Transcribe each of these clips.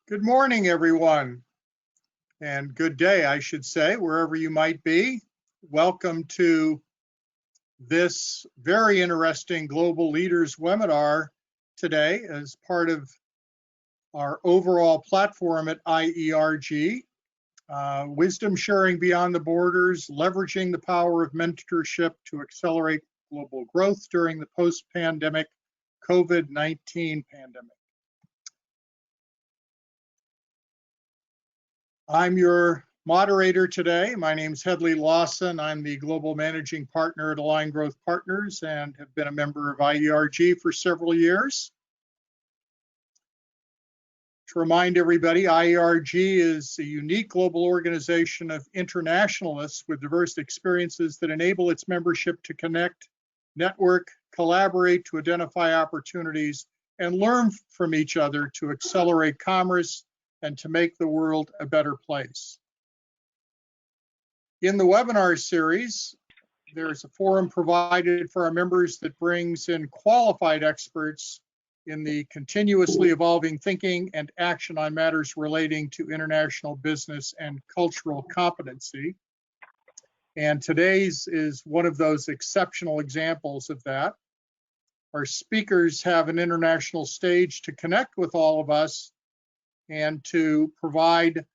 Good morning, everyone, and good day, I should say, wherever you might be. Welcome to this very interesting Global Leaders webinar today as part of our overall platform at IERG, Wisdom Sharing Beyond the Borders, Leveraging the Power of Mentorship to Accelerate Global Growth During the Post-Pandemic COVID-19 Pandemic. I'm your moderator today. My name is Hedley Lawson. I'm the Global Managing Partner at Aligned Growth Partners and have been a member of IERG for several years. To remind everybody, IERG is a unique global organization of internationalists with diverse experiences that enable its membership to connect, network, collaborate to identify opportunities, and learn from each other to accelerate commerce and to make the world a better place. In the webinar series, there's a forum provided for our members that brings in qualified experts in the continuously evolving thinking and action on matters relating to international business and cultural competency. And today's is one of those exceptional examples of that. Our speakers have an international stage to connect with all of us and to provide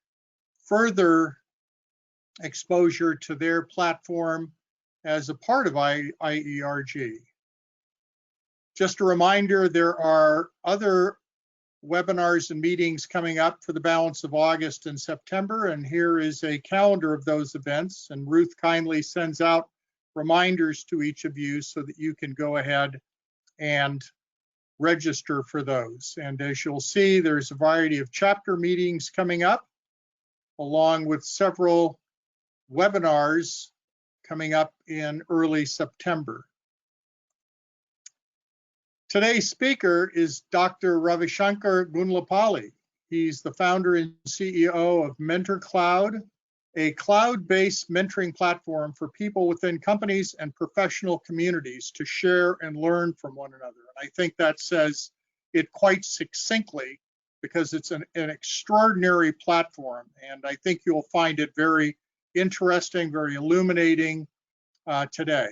further exposure to their platform as a part of IERG. Just a reminder, there are other webinars and meetings coming up for the balance of August and September, and here is a calendar of those events, and Ruth kindly sends out reminders to each of you so that you can go ahead and register for those. And as you'll see, there's a variety of chapter meetings coming up, along with several webinars coming up in early September. Today's speaker is Dr. Ravishankar Gunlapalli. He's the founder and CEO of MentorCloud, a cloud-based mentoring platform for people within companies and professional communities to share and learn from one another. And I think that says it quite succinctly because it's an extraordinary platform, and I think you'll find it very interesting, very illuminating today.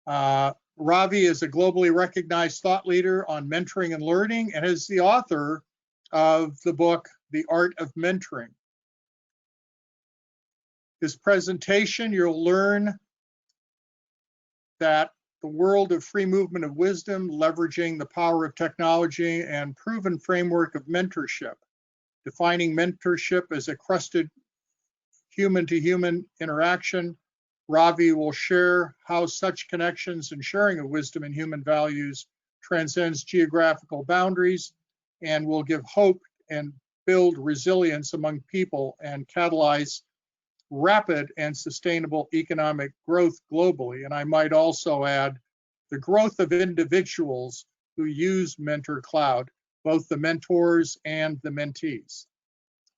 Ravi is a globally recognized thought leader on mentoring and learning and is the author of the book, The Art of Mentoring. His presentation, you'll learn that the world of free movement of wisdom, leveraging the power of technology and proven framework of mentorship, defining mentorship as a trusted human-to-human interaction. Ravi will share how such connections and sharing of wisdom and human values transcends geographical boundaries and will give hope and build resilience among people and catalyze rapid and sustainable economic growth globally. And I might also add the growth of individuals who use MentorCloud, both the mentors and the mentees.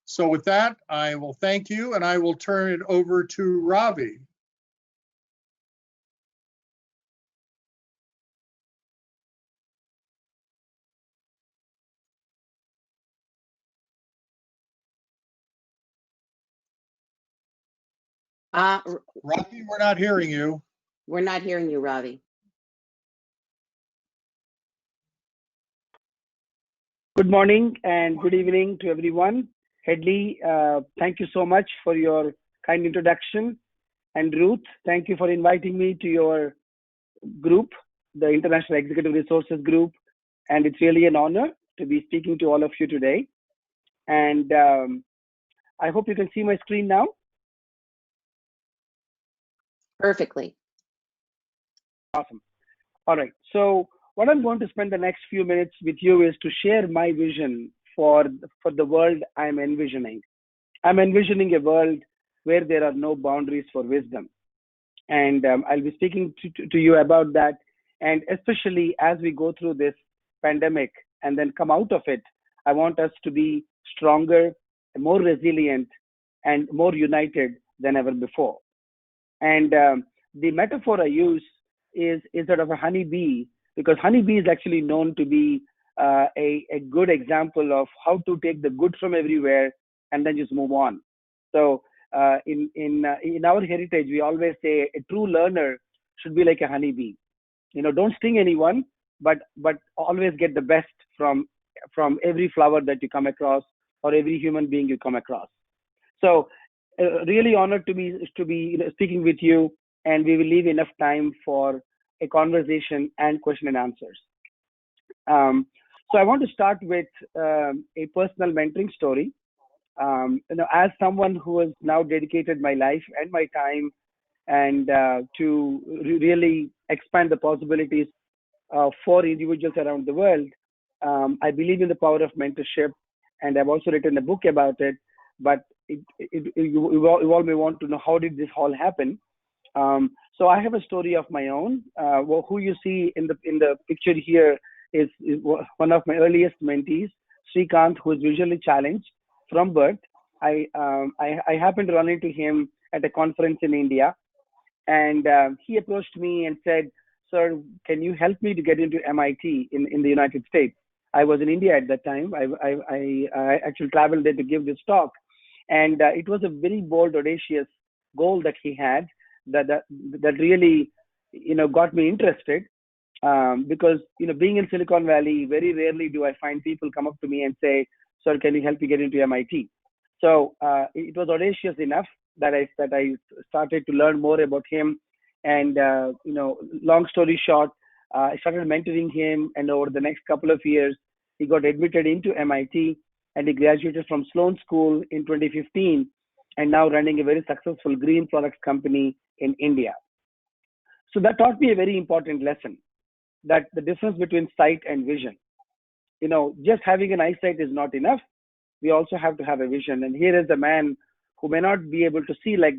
So with that, I will thank you and I will turn it over to Ravi. Ravi, we're not hearing you. We're not hearing you, Ravi. Good morning and good evening to everyone. Hedley, thank you so much for your kind introduction. And Ruth, thank you for inviting me to your group, the International Executive Resources Group. And it's really an honor to be speaking to all of you today. And I hope you can see my screen now. Perfectly. Awesome. All right. So what I'm going to spend the next few minutes with you is to share my vision for the world I'm envisioning. I'm envisioning a world where there are no boundaries for wisdom. And I'll be speaking to you about that. And especially as we go through this pandemic and then come out of it, I want us to be stronger, more resilient, and more united than ever before. And the metaphor I use is that of a honeybee, because honeybee is actually known to be a good example of how to take the good from everywhere and then just move on. So in our heritage, we always say a true learner should be like a honeybee. Don't sting anyone, but always get the best from every flower that you come across or every human being you come across. So really honored to be speaking with you, and we will leave enough time for a conversation and question and answers. So I want to start with a personal mentoring story. As someone who has now dedicated my life and my time and to really expand the possibilities for individuals around the world, I believe in the power of mentorship, and I've also written a book about it. But you all may want to know, how did this all happen? So I have a story of my own. Who you see in the picture here is one of my earliest mentees, Srikanth, who is visually challenged from birth. I happened to run into him at a conference in India, and he approached me and said, "Sir, can you help me to get into MIT in the United States?" I was in India at that time. I actually traveled there to give this talk, and it was a very bold, audacious goal that he had that really got me interested. Because being in Silicon Valley, very rarely do I find people come up to me and say, "Sir, can you help me get into MIT?" So it was audacious enough that I started to learn more about him. And long story short, I started mentoring him, and over the next couple of years, he got admitted into MIT, and he graduated from Sloan School in 2015, and now running a very successful green products company in India. So that taught me a very important lesson, that the difference between sight and vision. Just having an eyesight is not enough. We also have to have a vision. And here is a man who may not be able to see like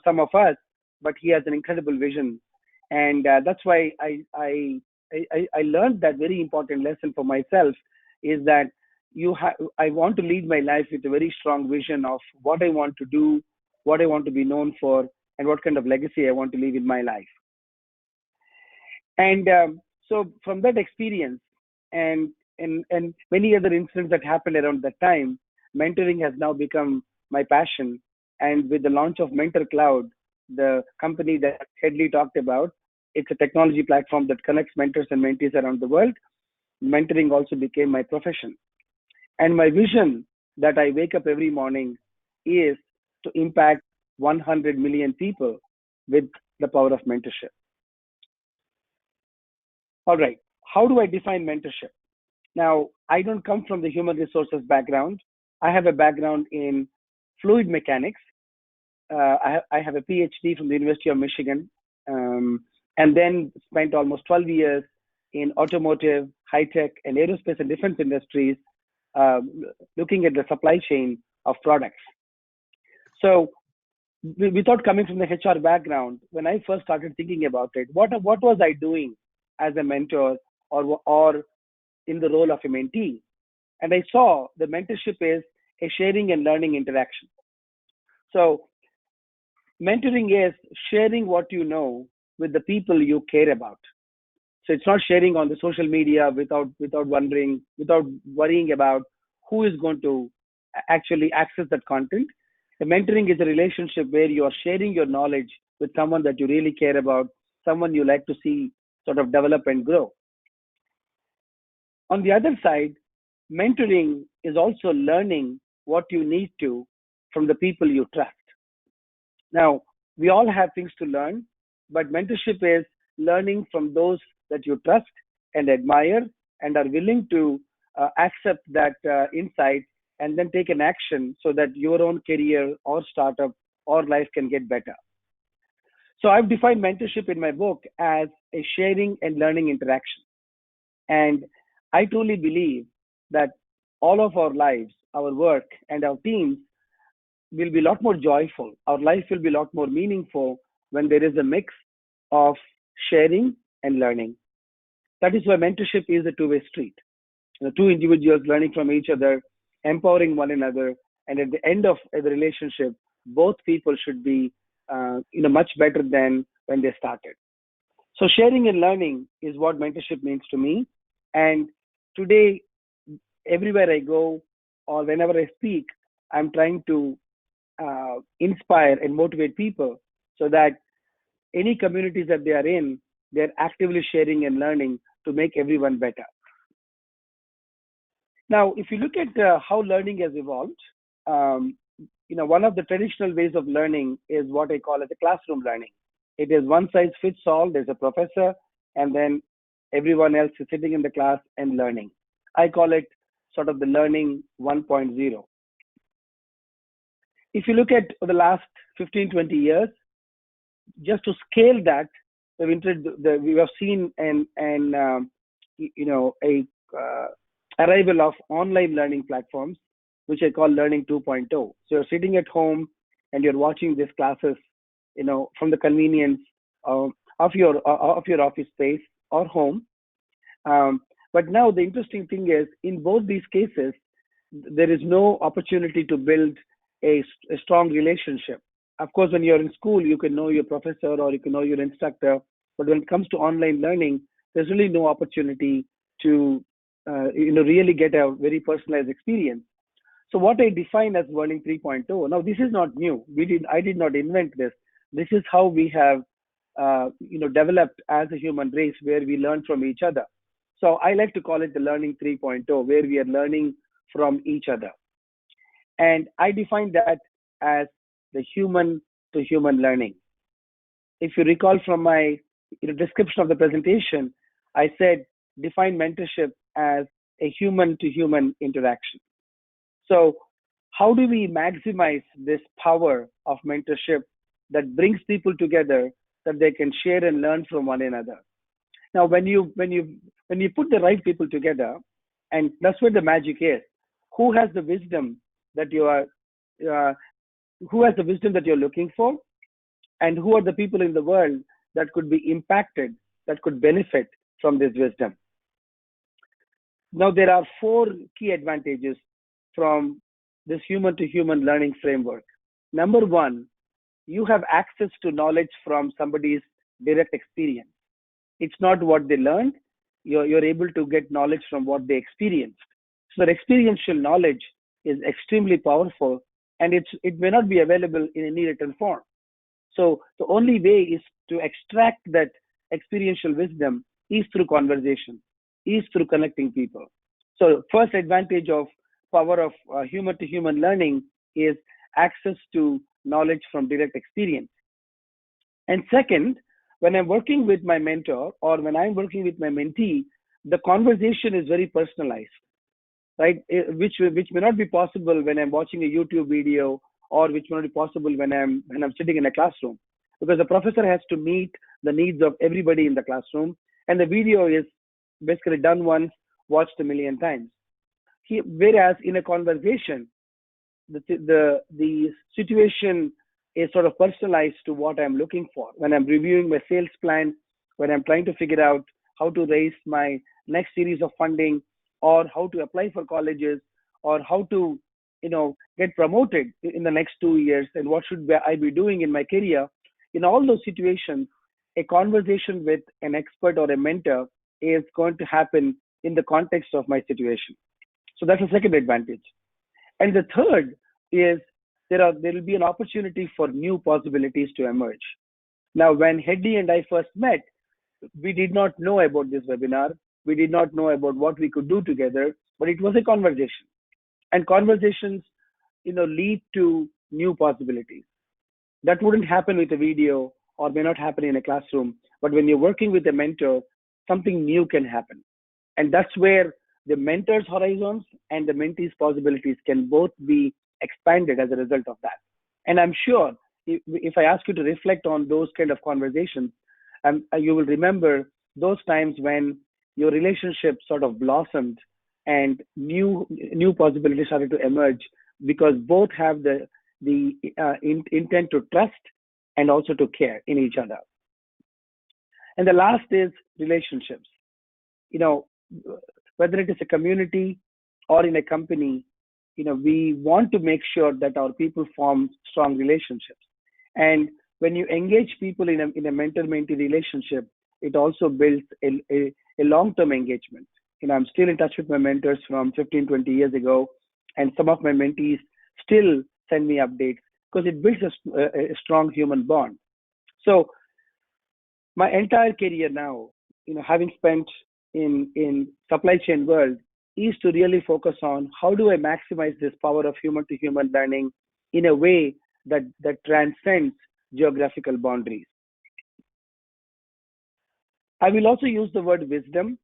some of us, but he has an incredible vision. And that's why I learned that very important lesson for myself, is that I want to lead my life with a very strong vision of what I want to do, what I want to be known for, and what kind of legacy I want to leave in my life. And so from that experience and many other incidents that happened around that time, mentoring has now become my passion. And with the launch of MentorCloud, the company that Hedley talked about, it's a technology platform that connects mentors and mentees around the world. Mentoring also became my profession. And my vision that I wake up every morning is to impact 100 million people with the power of mentorship. All right, how do I define mentorship? Now, I don't come from the human resources background. I have a background in fluid mechanics. I have a PhD from the University of Michigan, and then spent almost 12 years in automotive, high-tech, and aerospace and defense industries, looking at the supply chain of products. So without coming from the HR background, when I first started thinking about it, what was I doing as a mentor or in the role of a mentee? And I saw the mentorship is a sharing and learning interaction. So mentoring is sharing what you know with the people you care about. So it's not sharing on the social media without worrying about who is going to actually access that content. The mentoring is a relationship where you are sharing your knowledge with someone that you really care about, someone you like to see sort of develop and grow. On the other side, mentoring is also learning what you need to from the people you trust. Now, we all have things to learn, but mentorship is learning from those that you trust and admire and are willing to accept that insight and then take an action so that your own career or startup or life can get better. So I've defined mentorship in my book as a sharing and learning interaction. And I truly believe that all of our lives, our work, and our teams will be a lot more joyful. Our life will be a lot more meaningful when there is a mix of sharing and learning. That is why mentorship is a two-way street. Two individuals learning from each other, empowering one another, and at the end of the relationship, both people should be much better than when they started. So sharing and learning is what mentorship means to me. And today, everywhere I go or whenever I speak, I'm trying to inspire and motivate people so that any communities that they are in, they're actively sharing and learning to make everyone better. Now, if you look at how learning has evolved, one of the traditional ways of learning is what I call as a classroom learning. It is one size fits all. There's a professor, and then everyone else is sitting in the class and learning. I call it sort of the learning 1.0. If you look at the last 15, 20 years, just to scale that, we have seen arrival of online learning platforms, which I call learning 2.0. So you're sitting at home and you're watching these classes, from the convenience of your office space or home. But now the interesting thing is, in both these cases, there is no opportunity to build a strong relationship. Of course, when you're in school, you can know your professor or you can know your instructor. But when it comes to online learning, there's really no opportunity to really get a very personalized experience. So what I define as learning 3.0. Now, this is not new. I did not invent this. This is how we have developed as a human race, where we learn from each other. So I like to call it the learning 3.0, where we are learning from each other. And I define that as the human to human learning. If you recall from my description of the presentation, I said define mentorship as a human to human interaction. So how do we maximize this power of mentorship that brings people together, that they can share and learn from one another? Now, when you put the right people together, and that's where the magic is. Who has the wisdom that you're looking for, and who are the people in the world that could be impacted, that could benefit from this wisdom? Now, there are 4 key advantages from this human to human learning framework. Number 1, you have access to knowledge from somebody's direct experience. It's not what they learned. You're able to get knowledge from what they experienced. So the experiential knowledge is extremely powerful, and it may not be available in any written form. So the only way is to extract that experiential wisdom is through conversation, is through connecting people. So first advantage of power of human to human learning is access to knowledge from direct experience. And second, when I'm working with my mentor or when I'm working with my mentee, the conversation is very personalized, right? Which may not be possible when I'm watching a YouTube video, or which may not be possible when I'm sitting in a classroom, because the professor has to meet the needs of everybody in the classroom, and the video is basically done once, watched a million times. Whereas in a conversation, the situation is sort of personalized to what I'm looking for. When I'm reviewing my sales plan, when I'm trying to figure out how to raise my next series of funding, or how to apply for colleges, or how to get promoted in the next 2 years, and what should I be doing in my career, in all those situations, a conversation with an expert or a mentor is going to happen in the context of my situation. So that's the second advantage. And the third is there will be an opportunity for new possibilities to emerge. Now, when Heddy and I first met, we did not know about this webinar. We did not know about what we could do together, but it was a conversation. And conversations, lead to new possibilities. That wouldn't happen with a video, or may not happen in a classroom. But when you're working with a mentor, something new can happen. And that's where the mentor's horizons and the mentee's possibilities can both be expanded as a result of that. And I'm sure if I ask you to reflect on those kind of conversations, you will remember those times when your relationship sort of blossomed and new possibilities started to emerge, because both have the intent to trust and also to care in each other. And the last is relationships. Whether it is a community or in a company, we want to make sure that our people form strong relationships. And when you engage people in a mentor-mentee relationship, it also builds a long-term engagement. I'm still in touch with my mentors from 15, 20 years ago, and some of my mentees still send me updates because it builds a strong human bond. So my entire career now, having spent in supply chain world, is to really focus on how do I maximize this power of human to human learning in a way that transcends geographical boundaries. I will also use the word wisdom,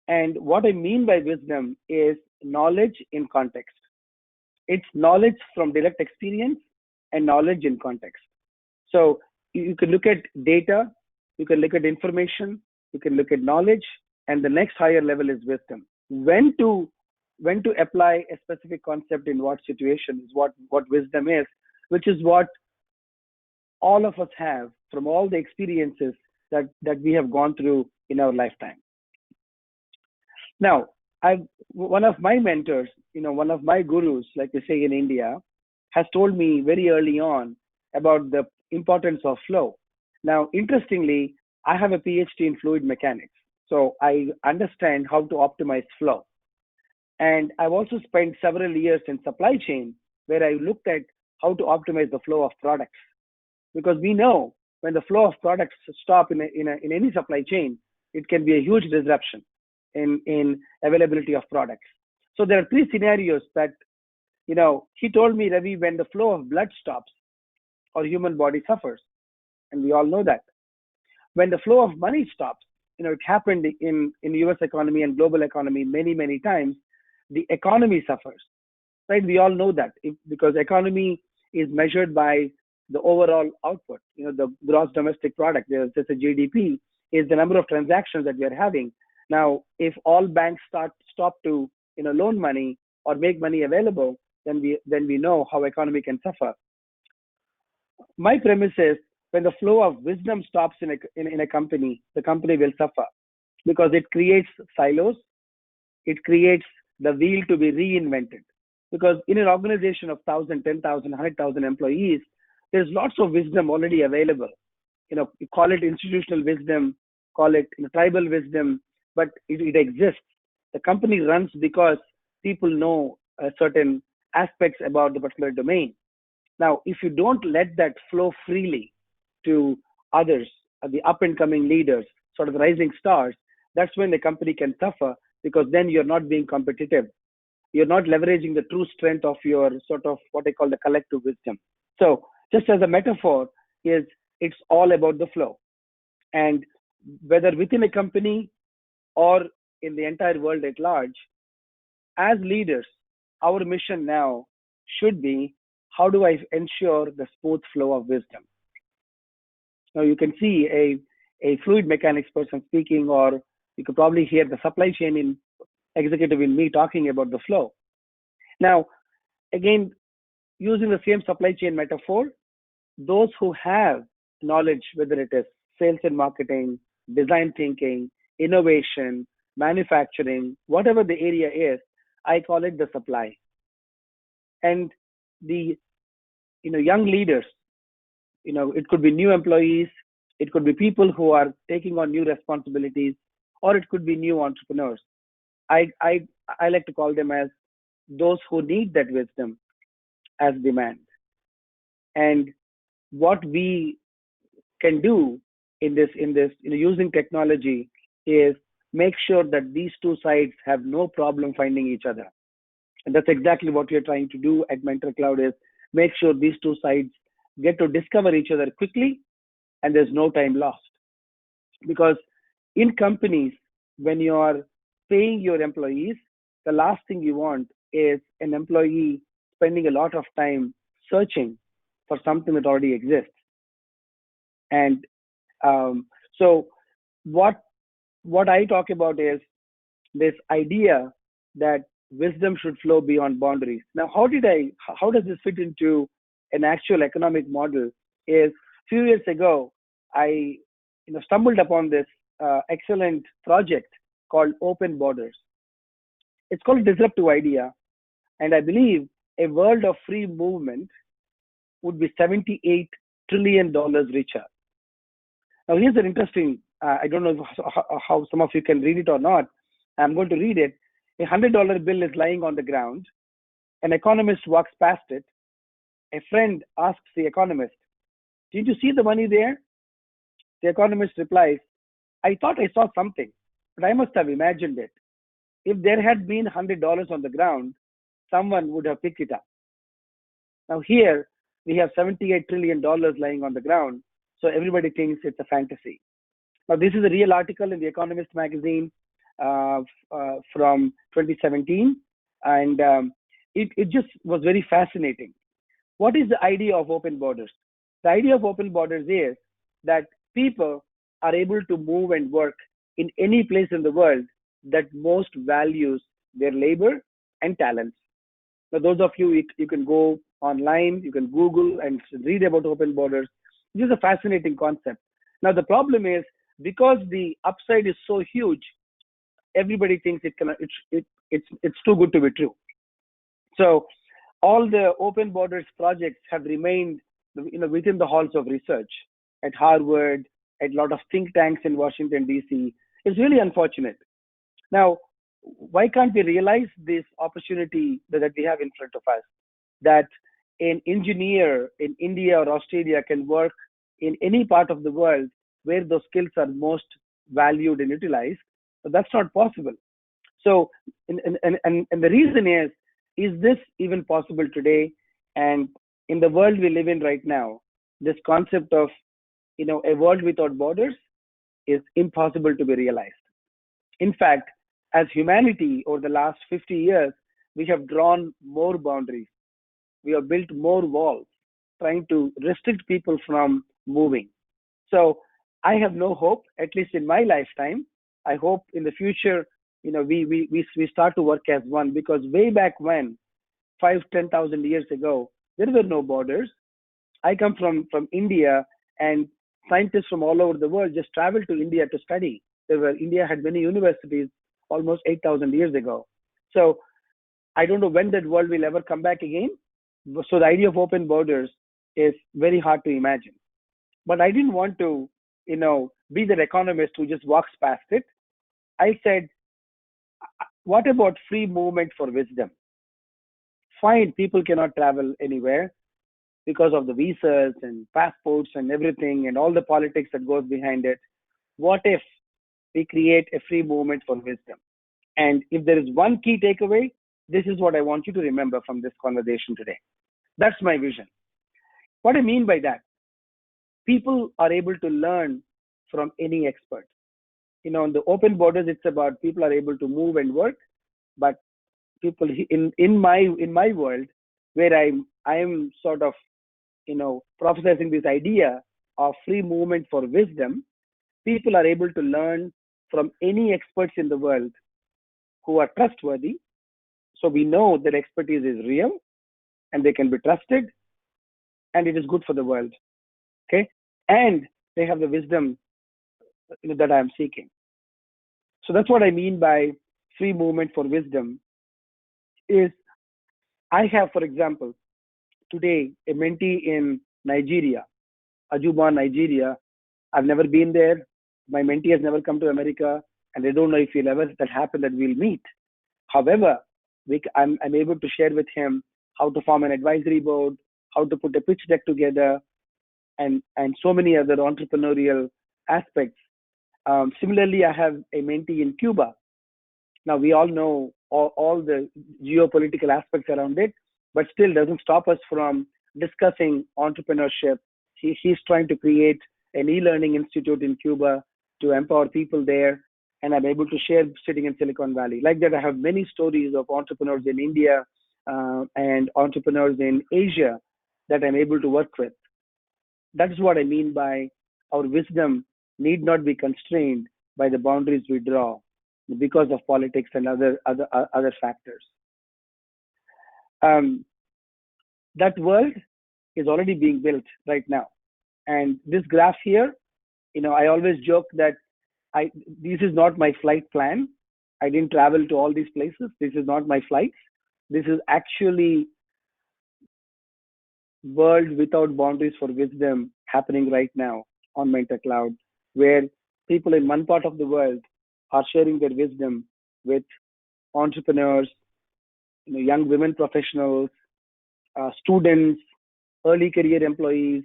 and what I mean by wisdom is knowledge in context. It's knowledge from direct experience and knowledge in context. So you can look at data, you can look at information, you can look at knowledge, and the next higher level is wisdom. When to apply a specific concept in what situation is what wisdom is, which is what all of us have from all the experiences that we have gone through in our lifetime. Now, one of my mentors, one of my gurus, like they say in India, has told me very early on about the importance of flow. Now, interestingly, I have a PhD in fluid mechanics, so I understand how to optimize flow. And I've also spent several years in supply chain where I looked at how to optimize the flow of products. Because we know when the flow of products stop in any supply chain, it can be a huge disruption in availability of products. So there are three scenarios that, he told me, Ravi, when the flow of blood stops, our human body suffers. And we all know that. When the flow of money stops, it happened in US economy and global economy many, many times, the economy suffers, right? We all know that because economy is measured by the overall output, the gross domestic product, there's just a GDP, is the number of transactions that we are having. Now, if all banks stop to, loan money or make money available, then we know how economy can suffer. My premise is when the flow of wisdom stops in a company, the company will suffer because it creates silos. It creates the wheel to be reinvented. Because in an organization of 1,000, 10,000, 100,000 employees, there's lots of wisdom already available. You call it institutional wisdom, call it tribal wisdom, but it exists. The company runs because people know certain aspects about the particular domain. Now, if you don't let that flow freely to others, the up and coming leaders, sort of rising stars, that's when the company can suffer because then you're not being competitive. You're not leveraging the true strength of your sort of what I call the collective wisdom. So just as a metaphor, it's all about the flow. And whether within a company or in the entire world at large, as leaders, our mission now should be, how do I ensure the smooth flow of wisdom? Now you can see a fluid mechanics person speaking, or you could probably hear the supply chain executive in me talking about the flow. Now, again, using the same supply chain metaphor, those who have knowledge, whether it is sales and marketing, design thinking, innovation, manufacturing, whatever the area is, I call it the supply. And the young leaders, it could be new employees, it could be people who are taking on new responsibilities, or it could be new entrepreneurs. I like to call them as those who need that wisdom as demand. And what we can do in this, using technology is make sure that these two sides have no problem finding each other. And that's exactly what we are trying to do at MentorCloud, is make sure these two sides get to discover each other quickly and there's no time lost. Because in companies, when you are paying your employees, the last thing you want is an employee spending a lot of time searching for something that already exists. And so what I talk about is this idea that wisdom should flow beyond boundaries. Now, how does this fit into an actual economic model? Is a few years ago, I stumbled upon this excellent project called Open Borders. It's called a disruptive idea. And I believe a world of free movement would be $78 trillion richer. Now, here's an interesting, I don't know how some of you can read it or not, I'm going to read it. A $100 bill is lying on the ground. An economist walks past it. A friend asks the economist, "Did you see the money there?" The economist replies, "I thought I saw something, but I must have imagined it. If there had been $100 on the ground, someone would have picked it up." Now here we have $78 trillion lying on the ground, so everybody thinks it's a fantasy. Now this is a real article in the Economist magazine from 2017, and it just was very fascinating. What is the idea of open borders? The idea of open borders is that people are able to move and work in any place in the world that most values their labor and talents. Now, those of you, you can go online, you can Google and read about open borders. This is a fascinating concept. Now, the problem is because the upside is so huge, everybody thinks it's too good to be true. So all the open borders projects have remained, within the halls of research at Harvard, at a lot of think tanks in Washington, D.C. It's really unfortunate. Now, why can't we realize this opportunity that we have in front of us? That an engineer in India or Australia can work in any part of the world where those skills are most valued and utilized. But that's not possible. So, and the reason is this even possible today? And in the world we live in right now, this concept of, a world without borders is impossible to be realized. In fact, as humanity over the last 50 years, we have drawn more boundaries. We have built more walls, trying to restrict people from moving. So I have no hope, at least in my lifetime. I hope in the future, we start to work as one, because way back when, 10,000 years ago, there were no borders. I come from India, and scientists from all over the world just traveled to India to study. India had many universities almost 8,000 years ago. So I don't know when that world will ever come back again. So the idea of open borders is very hard to imagine. But I didn't want to, be the economist who just walks past it. I said, what about free movement for wisdom? Fine, people cannot travel anywhere because of the visas and passports and everything and all the politics that goes behind it. What if we create a free movement for wisdom? And if there is one key takeaway, this is what I want you to remember from this conversation today. That's my vision. What I mean by that, people are able to learn from any expert. In the open borders, it's about people are able to move and work, but people in my world, where I'm sort of prophesizing this idea of free movement for wisdom, people are able to learn from any experts in the world who are trustworthy. So we know that expertise is real and they can be trusted, and it is good for the world. Okay, and they have the wisdom that I'm seeking. So that's what I mean by free movement for wisdom. Is I have, for example, today a mentee in Nigeria, Ajuba, Nigeria. I've never been there. My mentee has never come to America, and I don't know if will ever that happen that we'll meet. However, I'm able to share with him how to form an advisory board, how to put a pitch deck together, and so many other entrepreneurial aspects. Similarly, I have a mentee in Cuba. Now, we all know all the geopolitical aspects around it, but still doesn't stop us from discussing entrepreneurship. He's trying to create an e-learning institute in Cuba to empower people there, and I'm able to share sitting in Silicon Valley. Like that, I have many stories of entrepreneurs in India and entrepreneurs in Asia that I'm able to work with. That is what I mean by our wisdom need not be constrained by the boundaries we draw because of politics and other factors. That world is already being built right now. And this graph here, I always joke that this is not my flight plan. I didn't travel to all these places. This is not my flights. This is actually world without boundaries for wisdom happening right now on MentorCloud, where people in one part of the world are sharing their wisdom with entrepreneurs, young women professionals, students, early career employees,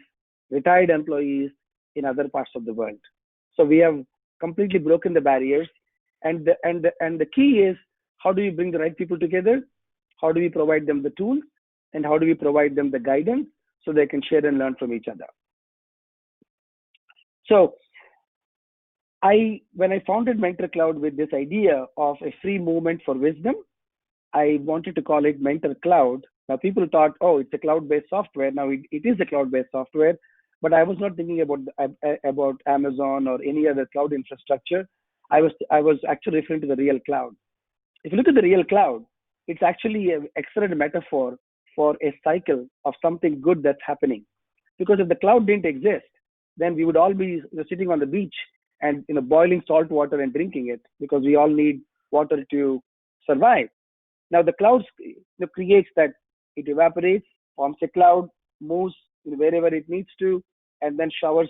retired employees in other parts of the world. So we have completely broken the barriers. And the key is, how do you bring the right people together? How do we provide them the tools? And how do we provide them the guidance so they can share and learn from each other? So when I founded MentorCloud with this idea of a free movement for wisdom, I wanted to call it MentorCloud. Now people thought, oh, it's a cloud-based software. Now it is a cloud-based software, but I was not thinking about Amazon or any other cloud infrastructure. I was actually referring to the real cloud. If you look at the real cloud, it's actually an excellent metaphor for a cycle of something good that's happening. Because if the cloud didn't exist, then we would all be sitting on the beach and boiling salt water and drinking it, because we all need water to survive. Now the cloud creates that, it evaporates, forms a cloud, moves wherever it needs to, and then showers.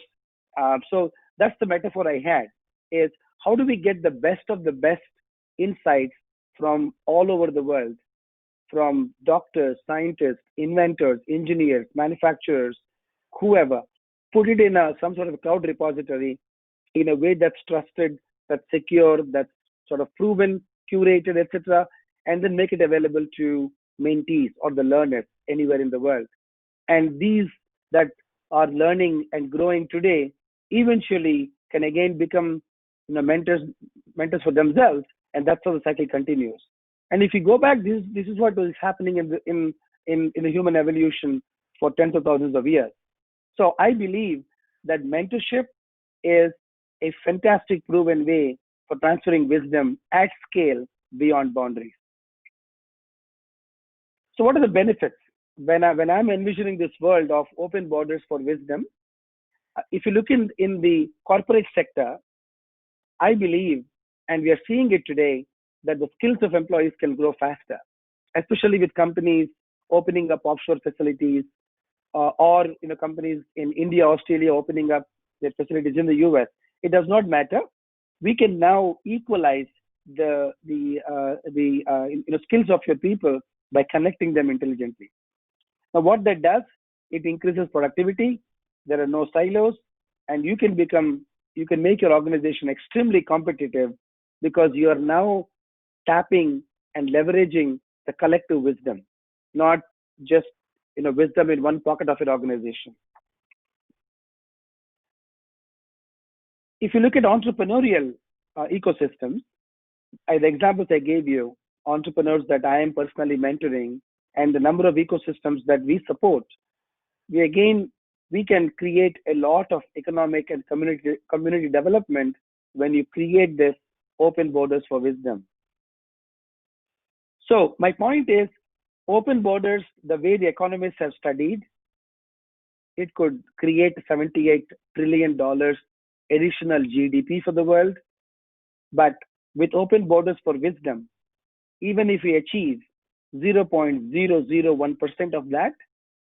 So that's the metaphor I had, is how do we get the best of the best insights from all over the world, from doctors, scientists, inventors, engineers, manufacturers, whoever, put it in some sort of a cloud repository in a way that's trusted, that's secure, that's sort of proven, curated, etc., and then make it available to mentees or the learners anywhere in the world. And these that are learning and growing today eventually can again become mentors for themselves, and that's how the cycle continues. And if you go back, this is what was happening in the human evolution for tens of thousands of years. So I believe that mentorship is a fantastic proven way for transferring wisdom at scale beyond boundaries. So what are the benefits? When I'm envisioning this world of open borders for wisdom, if you look in the corporate sector, I believe, and we are seeing it today, that the skills of employees can grow faster, especially with companies opening up offshore facilities, or companies in India, Australia opening up their facilities in the US. It does not matter. We can now equalize the skills of your people by connecting them intelligently. Now, what that does, it increases productivity. There are no silos, and you can make your organization extremely competitive, because you are now tapping and leveraging the collective wisdom, not just wisdom in one pocket of your organization. If you look at entrepreneurial ecosystems, the examples I gave you, entrepreneurs that I am personally mentoring, and the number of ecosystems that we support, we can create a lot of economic and community development when you create this open borders for wisdom. So my point is, open borders, the way the economists have studied, it could create $78 trillion additional GDP for the world. But with open borders for wisdom, even if we achieve 0.001% of that,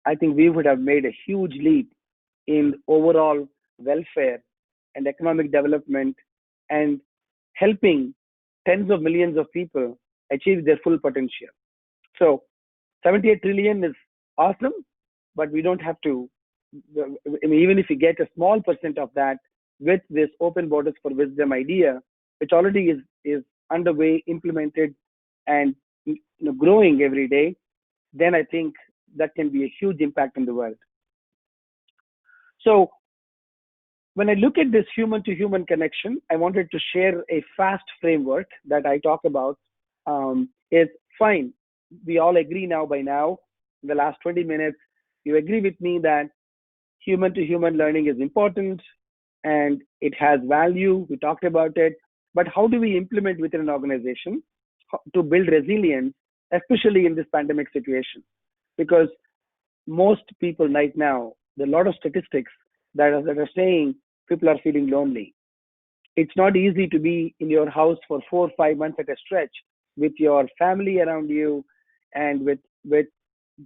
I think we would have made a huge leap in overall welfare and economic development, and helping tens of millions of people achieve their full potential. So 78 trillion is awesome, but we don't have to, even if we get a small percent of that with this open borders for wisdom idea, which already is underway, implemented, and growing every day, then I think that can be a huge impact in the world. So when I look at this human to human connection, I wanted to share a FAST framework that I talk about. Is fine. We all agree by now, in the last 20 minutes, you agree with me that human to human learning is important and it has value. We talked about it, but how do we implement within an organization to build resilience, especially in this pandemic situation? Because most people right now, there are a lot of statistics that are saying people are feeling lonely. It's not easy to be in your house for 4 or 5 months at a stretch with your family around you, and with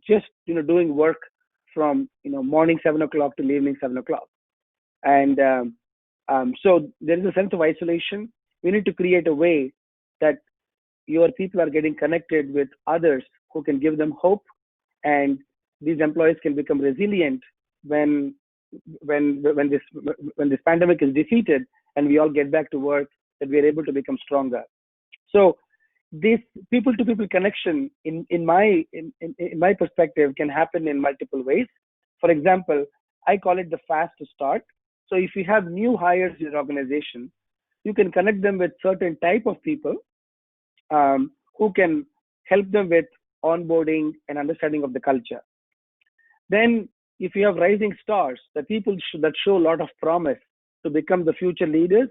just doing work from morning 7 o'clock till evening 7 o'clock. And so there is a sense of isolation. We need to create a way that your people are getting connected with others who can give them hope, and these employees can become resilient when this pandemic is defeated and we all get back to work, that we are able to become stronger. So this people-to-people connection, in my perspective, can happen in multiple ways. For example, I call it the fast start. So if you have new hires in your organization, you can connect them with certain type of people who can help them with onboarding and understanding of the culture. Then if you have rising stars, the people that show a lot of promise to become the future leaders,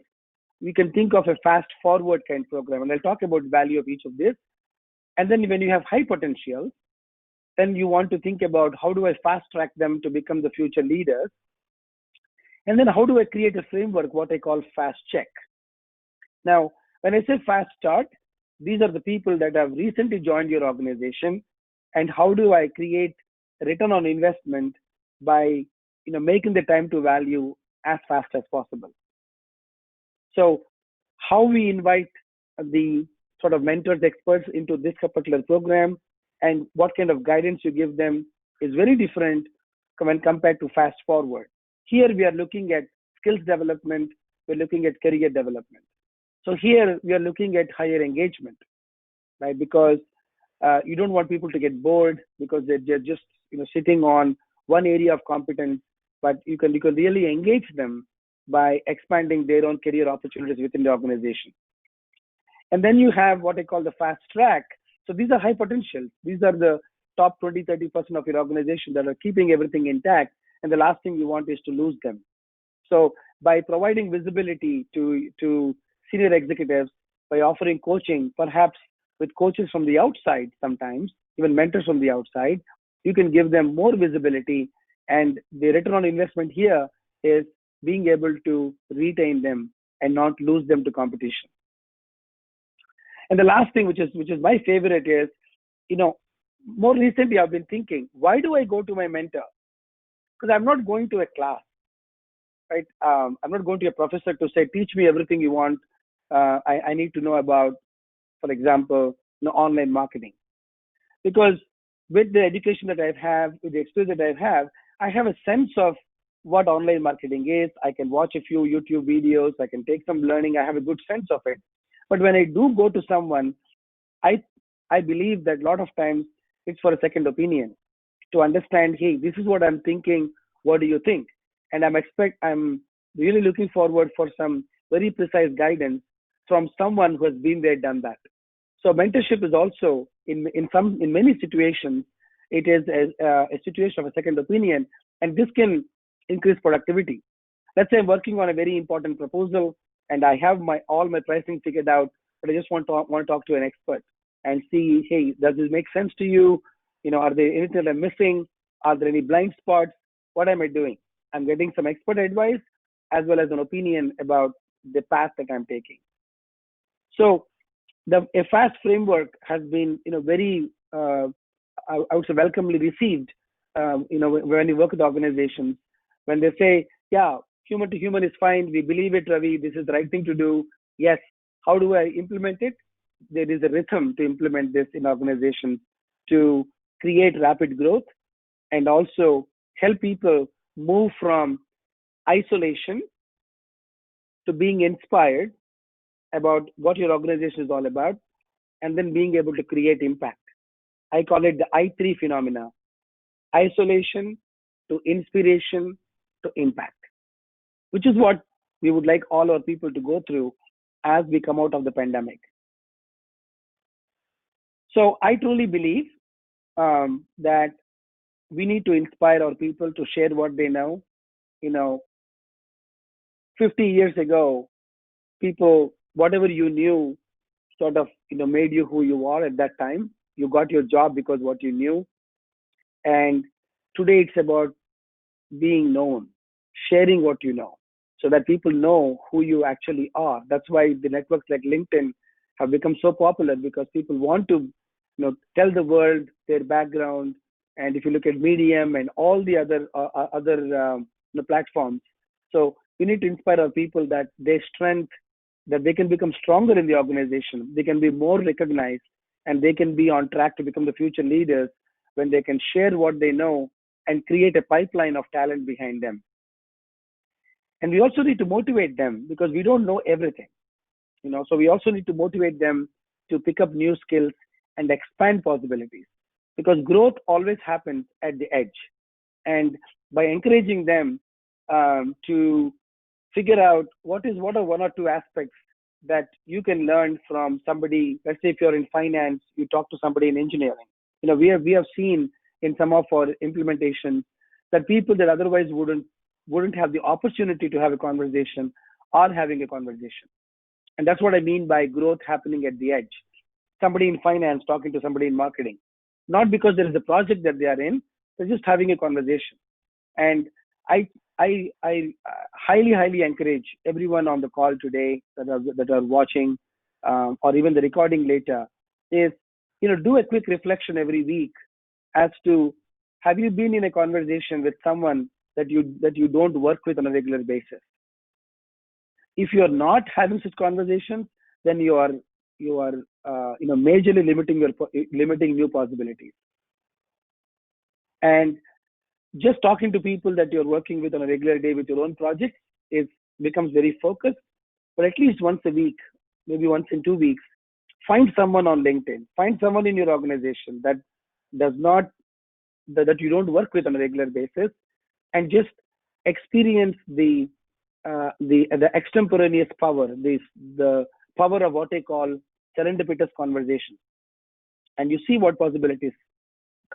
we can think of a fast forward kind of program. And I'll talk about value of each of this. And then when you have high potential, then you want to think about how do I fast track them to become the future leaders? And then how do I create a framework, what I call fast check? Now, when I say fast start, these are the people that have recently joined your organization, and how do I create return on investment by making the time to value as fast as possible. So how we invite the sort of mentors, experts into this particular program, and what kind of guidance you give them is very different when compared to fast forward. Here we are looking at skills development, we're looking at career development. So here we are looking at higher engagement, right? Because you don't want people to get bored because they're just sitting on one area of competence, but you can really engage them by expanding their own career opportunities within the organization. And then you have what I call the fast track. So these are high potential. These are the top 20-30% of your organization that are keeping everything intact, and the last thing you want is to lose them. So by providing visibility to senior executives, by offering coaching, perhaps with coaches from the outside, sometimes even mentors from the outside, you can give them more visibility, and the return on investment here is being able to retain them and not lose them to competition. And the last thing, which is my favorite, is more recently I've been thinking, why do I go to my mentor? Because I'm not going to a class, right? I'm not going to a professor to say, teach me everything you want. I need to know about, for example, online marketing. Because with the education that I have, with the experience that I have a sense of what online marketing is. I can watch a few YouTube videos. I can take some learning. I have a good sense of it. But when I do go to someone, I believe that a lot of times it's for a second opinion to understand, hey, this is what I'm thinking. What do you think? And I'm really looking forward for some very precise guidance from someone who has been there, done that. So mentorship is also in many situations, it is a situation of a second opinion, and this can increase productivity. Let's say I'm working on a very important proposal and I have all my pricing figured out, but I just want to talk to an expert and see, hey, does this make sense to you? Are there anything that I'm missing? Are there any blind spots? What am I doing? I'm getting some expert advice as well as an opinion about the path that I'm taking. So a FAST framework has been, very, I would say, welcomely received. When you work with organizations, when they say, yeah, human to human is fine. We believe it, Ravi. This is the right thing to do. Yes. How do I implement it? There is a rhythm to implement this in organizations to create rapid growth and also help people move from isolation to being inspired about what your organization is all about, and then being able to create impact. I call it the I3 phenomena: isolation to inspiration to impact, which is what we would like all our people to go through as we come out of the pandemic. So I truly believe that we need to inspire our people to share what they know. 50 years ago, people, whatever you knew, sort of, made you who you are at that time. You got your job because what you knew. And today it's about being known, sharing what you know, so that people know who you actually are. That's why the networks like LinkedIn have become so popular, because people want to, tell the world their background. And if you look at Medium and all the other platforms, so we need to inspire our people that their strength that they can become stronger in the organization, they can be more recognized, and they can be on track to become the future leaders when they can share what they know and create a pipeline of talent behind them. And we also need to motivate them because we don't know everything, so we also need to motivate them to pick up new skills and expand possibilities, because growth always happens at the edge. And by encouraging them to figure out what are one or two aspects that you can learn from somebody. Let's say if you're in finance, you talk to somebody in engineering. We have seen in some of our implementations that people that otherwise wouldn't have the opportunity to have a conversation are having a conversation. And that's what I mean by growth happening at the edge. Somebody in finance talking to somebody in marketing, not because there is a project that they are in, they're just having a conversation. And I highly encourage everyone on the call today that are watching, or even the recording later, is do a quick reflection every week as to, have you been in a conversation with someone that you don't work with on a regular basis? If you are not having such conversations, then you are majorly limiting new possibilities. And just talking to people that you're working with on a regular day with your own projects becomes very focused. But at least once a week, maybe once in 2 weeks, find someone on LinkedIn, find someone in your organization that you don't work with on a regular basis, and just experience the extemporaneous power, the power of what I call serendipitous conversation. And you see what possibilities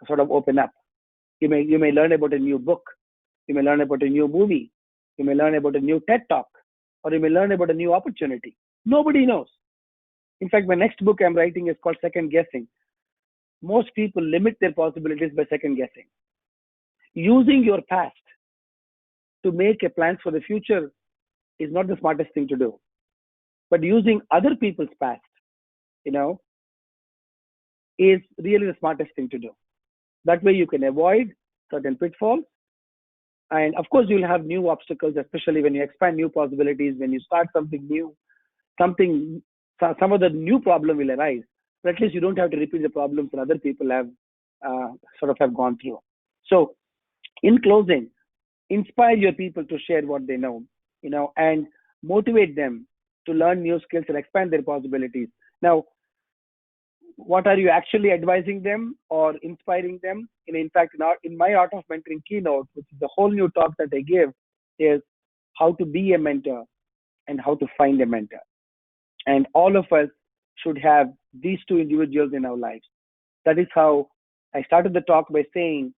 sort of open up. You may learn about a new book, you may learn about a new movie, you may learn about a new TED Talk, or you may learn about a new opportunity. Nobody knows. In fact, my next book I'm writing is called Second Guessing. Most people limit their possibilities by second guessing. Using your past to make a plan for the future is not the smartest thing to do. But using other people's past, is really the smartest thing to do. That way you can avoid certain pitfalls. And of course, you'll have new obstacles, especially when you expand new possibilities, when you start something new, some of the new problem will arise. But at least you don't have to repeat the problems that other people have gone through. So in closing, inspire your people to share what they know, and motivate them to learn new skills and expand their possibilities. Now, what are you actually advising them or inspiring them? In fact, in my Art of Mentoring keynote, which is the whole new talk that I give, is how to be a mentor and how to find a mentor. And all of us should have these two individuals in our lives. That is how I started the talk by saying,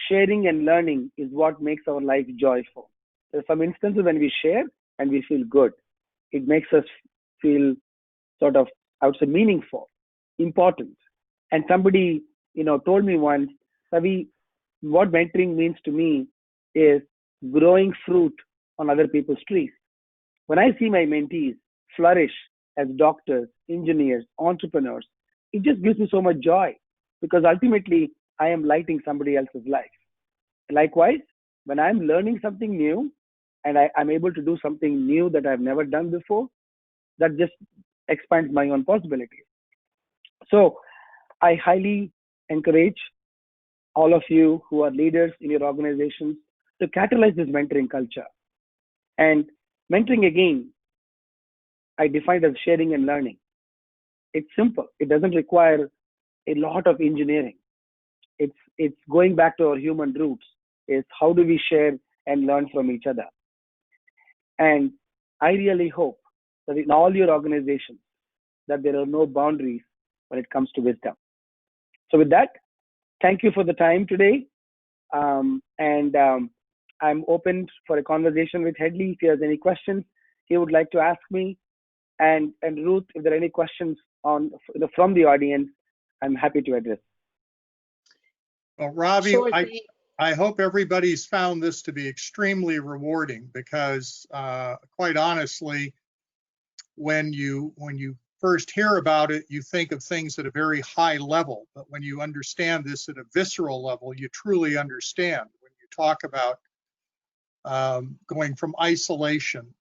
sharing and learning is what makes our life joyful. There are some instances when we share and we feel good. It makes us feel sort of, I would say, meaningful, important. And somebody, told me once, Ravi, what mentoring means to me is growing fruit on other people's trees. When I see my mentees flourish as doctors, engineers, entrepreneurs, it just gives me so much joy, because ultimately I am lighting somebody else's life. Likewise, when I'm learning something new and I'm able to do something new that I've never done before, that just expands my own possibilities. So I highly encourage all of you who are leaders in your organizations to catalyze this mentoring culture. And mentoring, again, I define it as sharing and learning. It's simple. It doesn't require a lot of engineering. It's going back to our human roots, is how do we share and learn from each other. And I really hope that in all your organizations, that there are no boundaries when it comes to wisdom. So with that, thank you for the time today. I'm open for a conversation with Headley. If he has any questions he would like to ask me. And Ruth, if there are any questions from the audience, I'm happy to address. Well, Ravi, Sure. I hope everybody's found this to be extremely rewarding, because quite honestly, when you first hear about it, you think of things at a very high level. But when you understand this at a visceral level, you truly understand. When you talk about going from isolation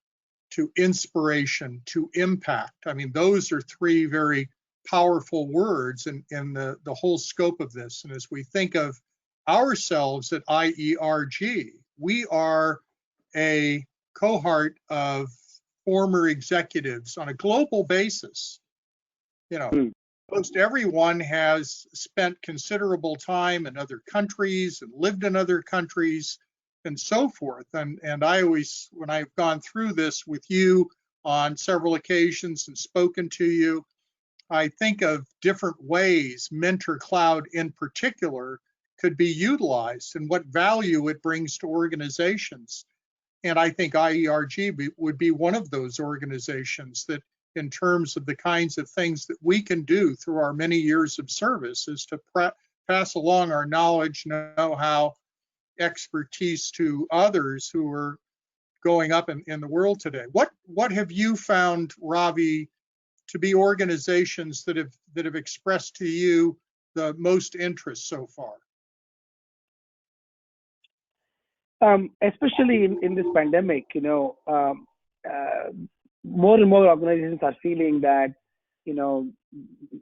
to inspiration, to impact. I mean, those are three very powerful words in the whole scope of this. And as we think of ourselves at IERG, we are a cohort of former executives on a global basis. You know, most everyone has spent considerable time in other countries and lived in other countries and so forth. And I always, when I've gone through this with you on several occasions and spoken to you, I think of different ways MentorCloud in particular could be utilized and what value it brings to organizations. And I think IERG would be one of those organizations that, in terms of the kinds of things that we can do through our many years of service, is to pass along our knowledge, know-how, expertise to others who are going up in the world today. What have you found, Ravi, to be organizations that have expressed to you the most interest so far? Especially in this pandemic, you know, more and more organizations are feeling that, you know,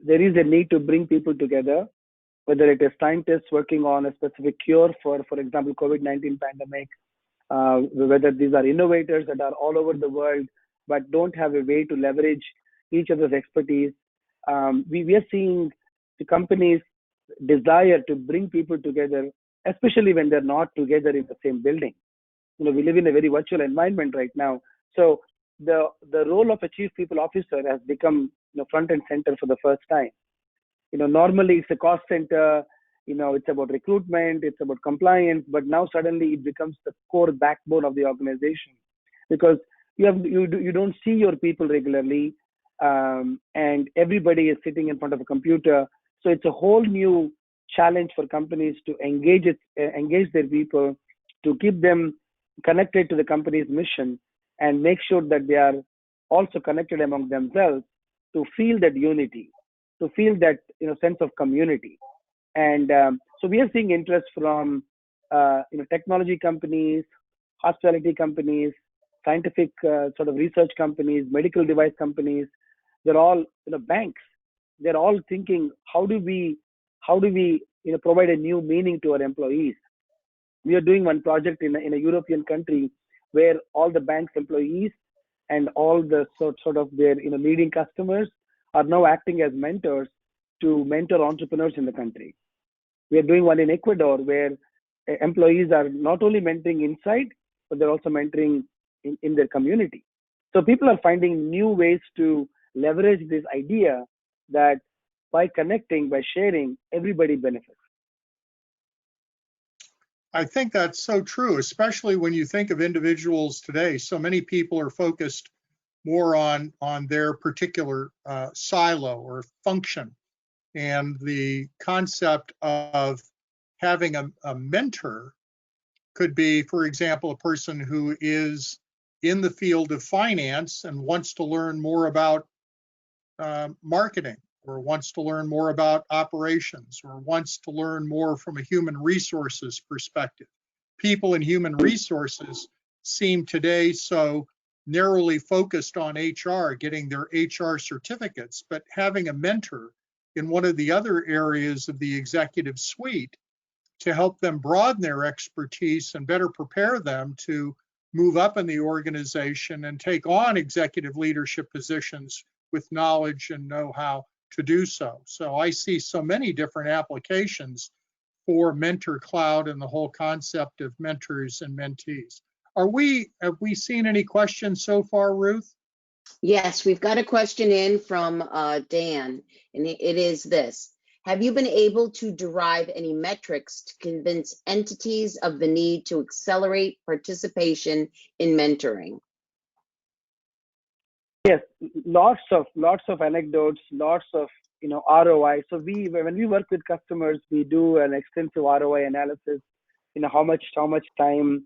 there is a need to bring people together, whether it is scientists working on a specific cure for example, COVID-19 pandemic, whether these are innovators that are all over the world but don't have a way to leverage each other's expertise. We are seeing the companies' desire to bring people together, especially when they're not together in the same building. You know, we live in a very virtual environment right now. So the role of a chief people officer has become, you know, front and center for the first time. You know, normally it's a cost center, you know, it's about recruitment, it's about compliance, but now suddenly it becomes the core backbone of the organization, because you don't see your people regularly, and everybody is sitting in front of a computer. So it's a whole new challenge for companies to engage their people, to keep them connected to the company's mission, and make sure that they are also connected among themselves, to feel that unity, to feel that, you know, sense of community. And so we are seeing interest from you know, technology companies, hospitality companies, scientific sort of research companies, medical device companies. They're all, you know, banks. They're all thinking, how do we you know, provide a new meaning to our employees? We are doing one project in a European country where all the bank's employees and all the sort of their, you know, leading customers are now acting as mentors to mentor entrepreneurs in the country. We are doing one in Ecuador where employees are not only mentoring inside, but they're also mentoring in their community. So people are finding new ways to leverage this idea that by connecting, by sharing, everybody benefits. I think that's so true, especially when you think of individuals today. So many people are focused more on their particular silo or function. And the concept of having a mentor could be, for example, a person who is in the field of finance and wants to learn more about marketing, or wants to learn more about operations, or wants to learn more from a human resources perspective. People in human resources seem today so narrowly focused on HR, getting their HR certificates, but having a mentor in one of the other areas of the executive suite to help them broaden their expertise and better prepare them to move up in the organization and take on executive leadership positions with knowledge and know-how to do so. So I see so many different applications for MentorCloud and the whole concept of mentors and mentees. Have we seen any questions so far, Ruth? Yes, we've got a question in from Dan, and it is this. Have you been able to derive any metrics to convince entities of the need to accelerate participation in mentoring? Yes, lots of anecdotes, lots of, you know, ROI. So when we work with customers, we do an extensive ROI analysis. You know, how much time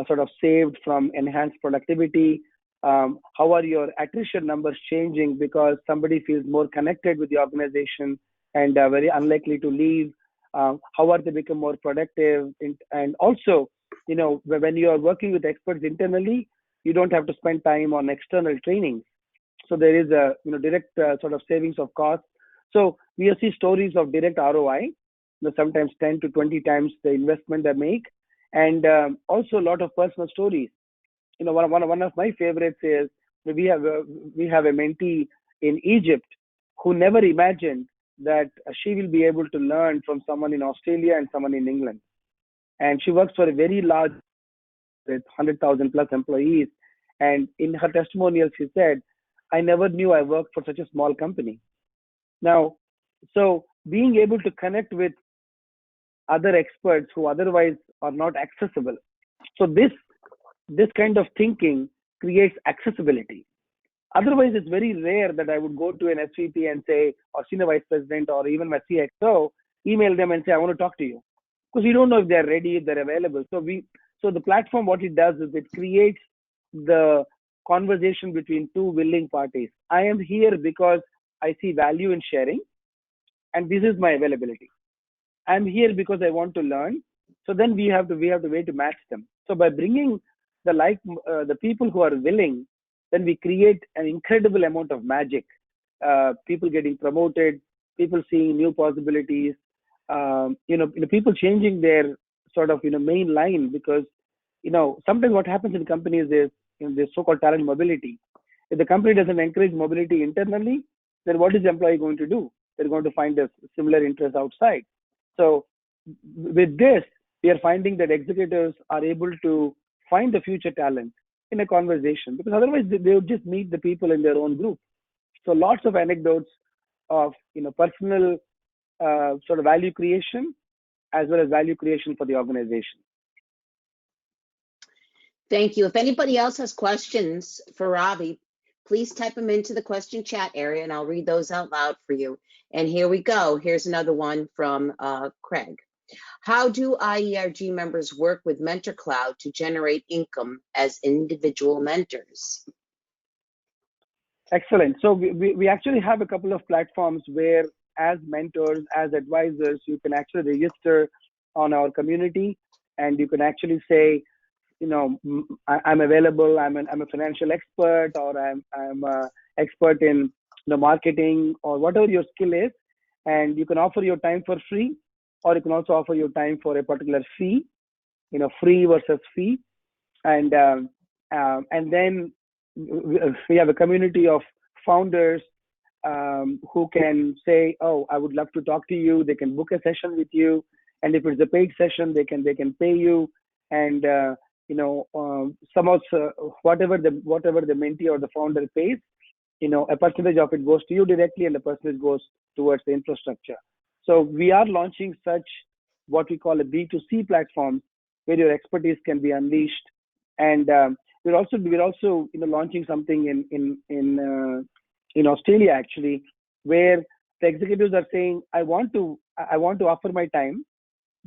sort of saved from enhanced productivity. How are your attrition numbers changing because somebody feels more connected with the organization and very unlikely to leave? How are they become more productive? And also, you know, when you are working with experts internally, you don't have to spend time on external trainings. So there is a direct sort of savings of cost. So we see stories of direct ROI, sometimes 10 to 20 times the investment they make, and also a lot of personal stories. One of my favorites is we have a mentee in Egypt who never imagined that she will be able to learn from someone in Australia and someone in England. And she works for a very large, with 100,000 plus employees. And in her testimonial, she said, I never knew I worked for such a small company. Now, so being able to connect with other experts who otherwise are not accessible. So this kind of thinking creates accessibility. Otherwise, it's very rare that I would go to an SVP and say, or senior vice president, or even my CXO, email them and say, I want to talk to you. Because you don't know if they're ready, if they're available. So the platform, what it does is it creates the conversation between two willing parties. I am here because I see value in sharing, and this is my availability. I'm here because I want to learn. So then we have to wait to match them. So by bringing the people who are willing, then we create an incredible amount of magic. People getting promoted, people seeing new possibilities, people changing their sort of main line, because sometimes what happens in companies is this so-called talent mobility. If the company doesn't encourage mobility internally, then what is the employee going to do? They're going to find a similar interest outside. So with this, we are finding that executives are able to find the future talent in a conversation, because otherwise they would just meet the people in their own group. So lots of anecdotes of personal sort of value creation, as well as value creation for the organization. Thank you. If anybody else has questions for Ravi, please type them into the question chat area and I'll read those out loud for you. And here we go. Here's another one from Craig. How do IERG members work with MentorCloud to generate income as individual mentors? Excellent. So we actually have a couple of platforms where, as mentors, as advisors, you can actually register on our community, and you can actually say, I'm available. I'm a financial expert, or I'm an expert in marketing, or whatever your skill is, and you can offer your time for free, or you can also offer your time for a particular fee, free versus fee, and then we have a community of founders who can say, oh, I would love to talk to you. They can book a session with you, and if it's a paid session, they can pay you, and some of whatever the mentee or the founder pays, a percentage of it goes to you directly, and a percentage goes towards the infrastructure. So we are launching such what we call a B2C platform, where your expertise can be unleashed, and we're also launching something in Australia, actually, where the executives are saying, I want to offer my time,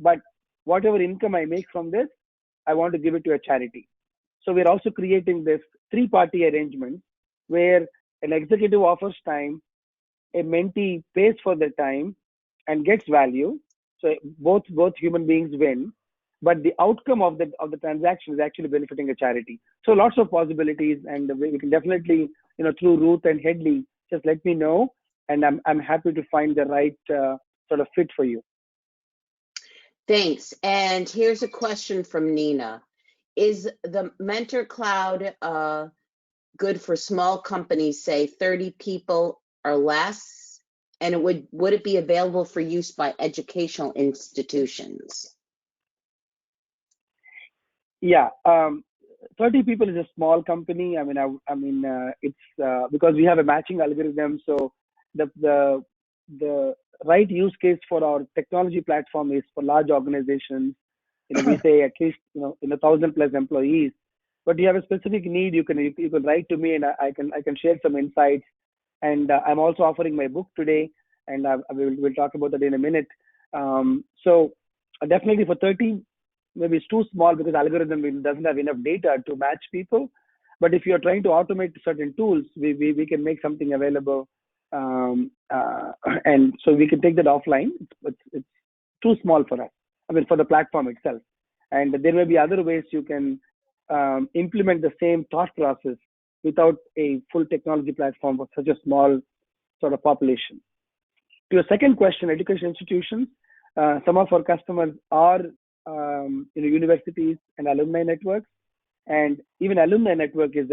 but whatever income I make from this, I want to give it to a charity. So we're also creating this 3-party arrangement where an executive offers time, a mentee pays for the time and gets value. So both human beings win, but the outcome of the transaction is actually benefiting a charity. So lots of possibilities, and we can definitely, through Ruth and Headley, just let me know, and I'm happy to find the right sort of fit for you. Thanks. And here's a question from Nina. Is the MentorCloud good for small companies, say 30 people or less? And would it be available for use by educational institutions? Yeah, 30 people is a small company. It's because we have a matching algorithm. So the right use case for our technology platform is for large organizations. We say at least 1,000+ employees. But you have a specific need, you can write to me, and I can share some insights. And I'm also offering my book today, and we'll talk about that in a minute. So definitely for 30, maybe it's too small because algorithm doesn't have enough data to match people. But if you're trying to automate certain tools, we can make something available, and so we can take that offline. It's too small for us. For the platform itself. And there may be other ways you can implement the same thought process without a full technology platform for such a small sort of population. To your second question, education institutions, some of our customers are universities and alumni networks, and even alumni network is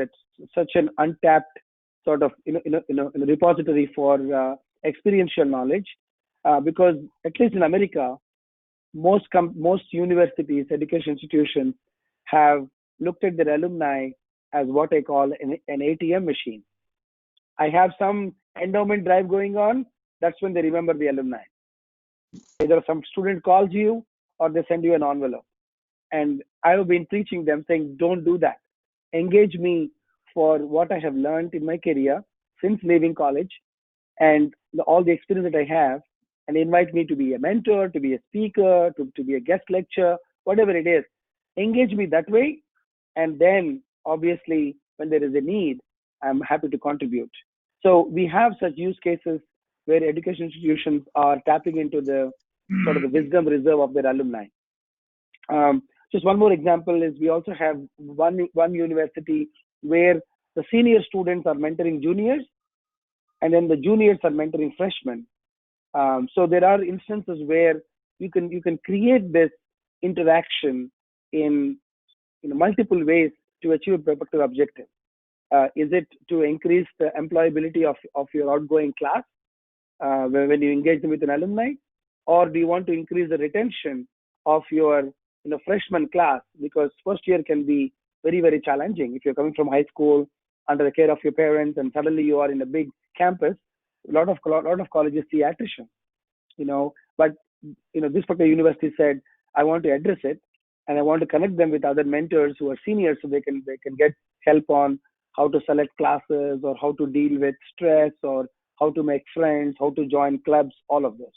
such an untapped sort of repository for experiential knowledge, because at least in America, most universities, education institutions have looked at their alumni as what I call an ATM machine. I have some endowment drive going on. That's when they remember the alumni. Either some student calls you or they send you an envelope. And I have been preaching them saying, don't do that. Engage me for what I have learned in my career since leaving college and all the experience that I have, and invite me to be a mentor, to be a speaker, to be a guest lecturer, whatever it is. Engage me that way. And then obviously when there is a need, I'm happy to contribute. So we have such use cases where education institutions are tapping into the sort of the wisdom reserve of their alumni. Just one more example is we also have one university where the senior students are mentoring juniors, and then the juniors are mentoring freshmen. So there are instances where you can create this interaction in multiple ways to achieve a particular objective. Is it to increase the employability of your outgoing class when you engage them with an alumni, or do you want to increase the retention of your freshman class, because first year can be very, very challenging if you're coming from high school under the care of your parents and suddenly you are in a big campus. A lot of colleges see attrition, but this particular university said, I want to address it and I want to connect them with other mentors who are seniors so they can get help on how to select classes or how to deal with stress or how to make friends, how to join clubs, all of this.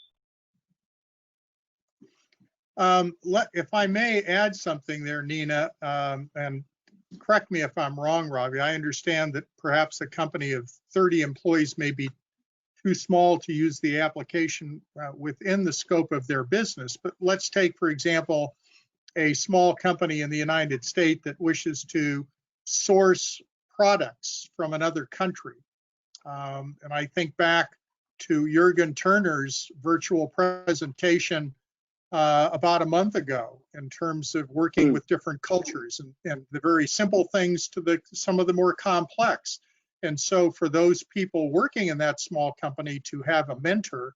If I may add something there, Nina, and correct me if I'm wrong, Ravi. I understand that perhaps a company of 30 employees may be too small to use the application within the scope of their business. But let's take, for example, a small company in the United States that wishes to source products from another country. And I think back to Jürgen Turner's virtual presentation about a month ago in terms of working with different cultures and the very simple things to some of the more complex. And so for those people working in that small company to have a mentor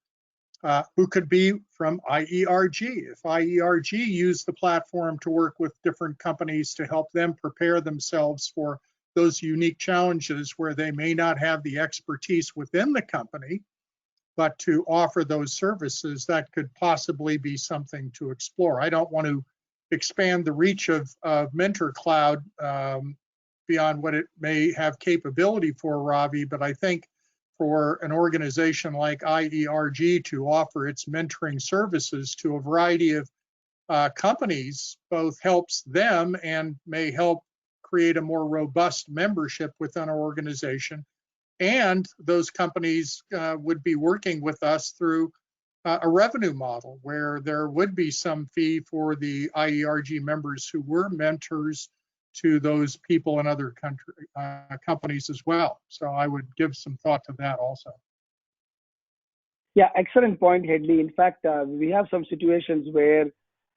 who could be from IERG, if IERG used the platform to work with different companies to help them prepare themselves for those unique challenges where they may not have the expertise within the company, but to offer those services, that could possibly be something to explore. I don't want to expand the reach of MentorCloud beyond what it may have capability for, Ravi, but I think for an organization like IERG to offer its mentoring services to a variety of companies both helps them and may help create a more robust membership within our organization. And those companies would be working with us through a revenue model where there would be some fee for the IERG members who were mentors to those people in other companies as well. So I would give some thought to that also. Yeah, excellent point, Hedley. In fact, we have some situations where,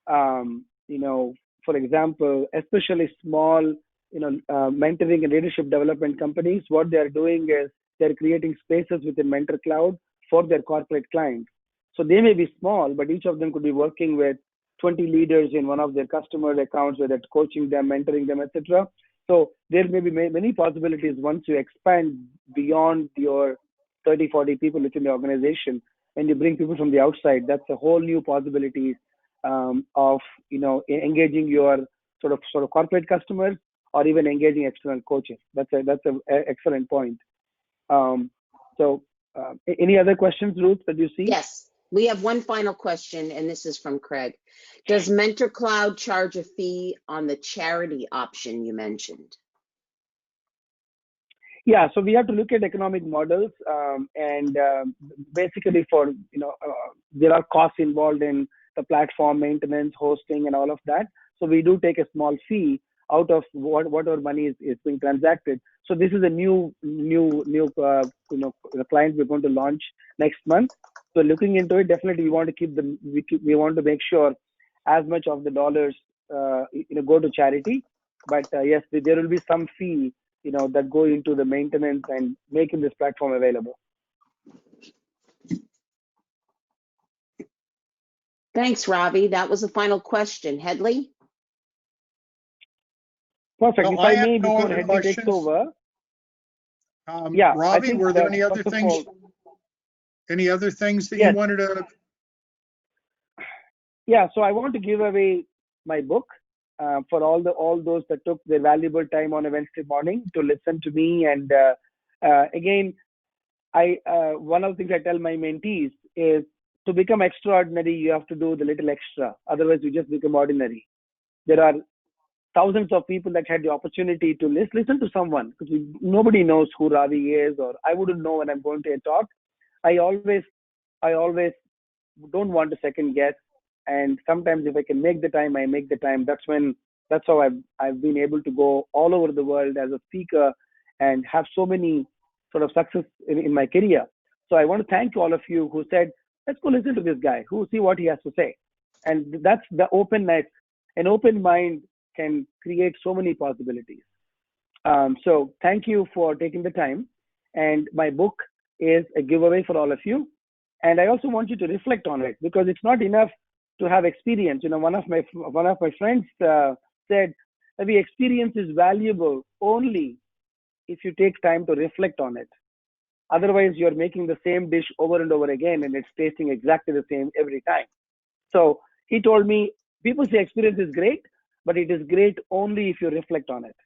for example, especially small mentoring and leadership development companies, what they're doing is they're creating spaces within MentorCloud for their corporate clients. So they may be small, but each of them could be working with 20 leaders in one of their customer accounts, whether it's coaching them, mentoring them, etc. So there may be many possibilities once you expand beyond your 30, 40 people within the organization and you bring people from the outside. That's a whole new possibilities of engaging your sort of corporate customers, or even engaging external coaches. That's an excellent point. Any other questions, Ruth, that you see? Yes, we have one final question, and this is from Craig. Does MentorCloud charge a fee on the charity option you mentioned? Yeah, so we have to look at economic models, and basically there are costs involved in the platform maintenance, hosting, and all of that. So we do take a small fee out of whatever money is being transacted. So this is a new client we're going to launch next month. So looking into it, definitely we want to keep we want to make sure as much of the dollars go to charity. But yes, there will be some fee that go into the maintenance and making this platform available. Thanks, Ravi. That was the final question. Headley? Perfect. Well, If I I have may, no before other Headley takes questions. over. Yeah, I Ravi, think were there any other first of things? all, Any other things that yes. you wanted to? Yeah, so I want to give away my book for all those that took their valuable time on a Wednesday morning to listen to me. And again, one of the things I tell my mentees is to become extraordinary, you have to do the little extra. Otherwise, you just become ordinary. There are thousands of people that had the opportunity to listen to someone, because nobody knows who Ravi is, or I wouldn't know when I'm going to a talk. I always don't want to second guess. And sometimes if I can make the time, I make the time. That's how I've been able to go all over the world as a speaker and have so many sort of success in my career. So I want to thank all of you who said, let's go listen to this guy, see what he has to say. And that's the openness. An open mind can create so many possibilities. So thank you for taking the time. And my book is a giveaway for all of you. And I also want you to reflect on it, because it's not enough to have experience. One of my friends said, the experience is valuable only if you take time to reflect on it. Otherwise, you're making the same dish over and over again, and it's tasting exactly the same every time. So he told me, people say experience is great, but it is great only if you reflect on it.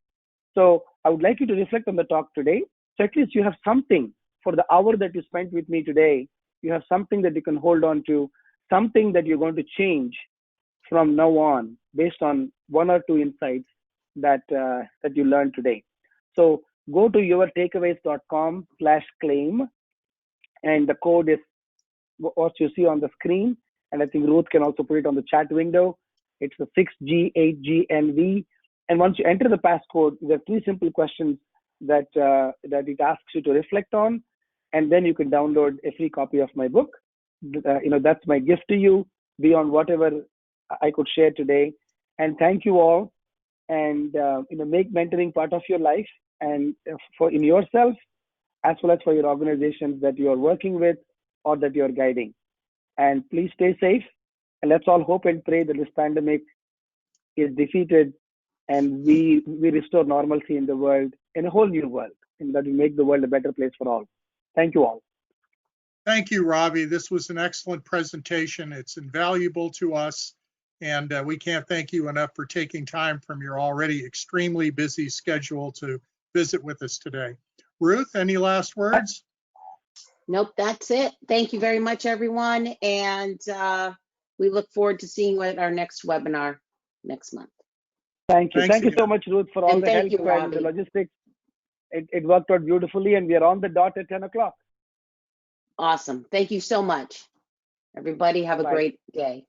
So I would like you to reflect on the talk today. So at least you have something for the hour that you spent with me today. You have something that you can hold on to, something that you're going to change from now on based on one or two insights that you learned today. So go to yourtakeaways.com/claim, and the code is what you see on the screen. And I think Ruth can also put it on the chat window. It's the 6G8GNV. And once you enter the passcode, there are 3 simple questions that it asks you to reflect on, and then you can download a free copy of my book. That's my gift to you beyond whatever I could share today. And thank you all. And make mentoring part of your life, and in yourself, as well as for your organizations that you are working with or that you are guiding. And please stay safe. And let's all hope and pray that this pandemic is defeated and we restore normalcy in the world, in a whole new world, and that we make the world a better place for all. Thank you all. Thank you, Ravi. This was an excellent presentation. It's invaluable to us, and we can't thank you enough for taking time from your already extremely busy schedule to visit with us today. Ruth, any last words? Nope, that's it. Thank you very much, everyone. And we look forward to seeing you at our next webinar next month. Thank you. Thanks Thank you again. so much, Ruth, for all the help and the logistics. It worked out beautifully, and we are on the dot at 10 o'clock. Awesome. Thank you so much. Everybody have a great day.